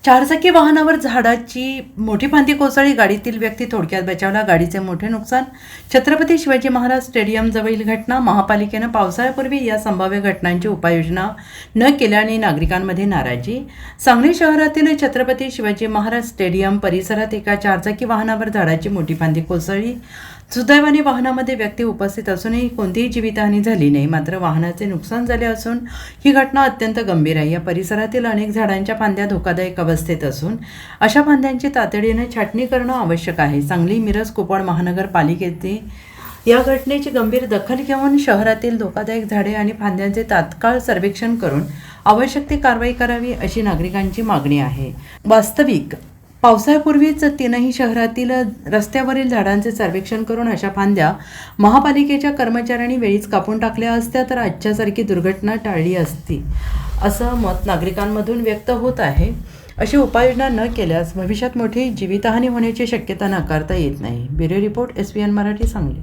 चारचाकी वाहनावर झाडाची मोठी फांदी कोसळली, गाडीतील व्यक्ती थोडक्यात बचावला, गाडीचे मोठे नुकसान. छत्रपती शिवाजी महाराज स्टेडियमजवळील घटना. महापालिकेनं पावसाळ्यापूर्वी या संभाव्य घटनांची उपाययोजना न केल्याने नागरिकांमध्ये नाराजी. सांगली शहरातील छत्रपती शिवाजी महाराज स्टेडियम परिसरात एका चारचाकी वाहनावर झाडाची मोठी फांदी कोसळली. सुदैवाने वाहनामध्ये व्यक्ती उपस्थित असूनही कोणतीही जीवितहानी झाली नाही, मात्र वाहनाचे नुकसान झाले असून ही घटना अत्यंत गंभीर आहे. या परिसरातील अनेक झाडांच्या फांद्या धोकादायक अवस्थेत असून अशा फांद्यांची तातडीने छाटणी करणं आवश्यक आहे. सांगली मिरज कुपवाड महानगरपालिकेने या घटनेची गंभीर दखल घेऊन शहरातील धोकादायक झाडे आणि फांद्यांचे तात्काळ सर्वेक्षण करून आवश्यक ती कारवाई करावी, अशी नागरिकांची मागणी आहे. वास्तविक पावसाळ्यापूर्वीच तीनही शहरातील रस्त्यावरील झाडांचे सर्वेक्षण करून अशा फांद्या महापालिकेच्या कर्मचाऱ्यांनी वेळीच कापून टाकल्या असत्या तर आजच्यासारखी दुर्घटना टाळली असती, असं मत नागरिकांमधून व्यक्त होत आहे. अशी उपाययोजना न केल्यास भविष्यात मोठी जीवितहानी होण्याची शक्यता नाकारता येत नाही. Bureau report, SBN Marathi, Sangli.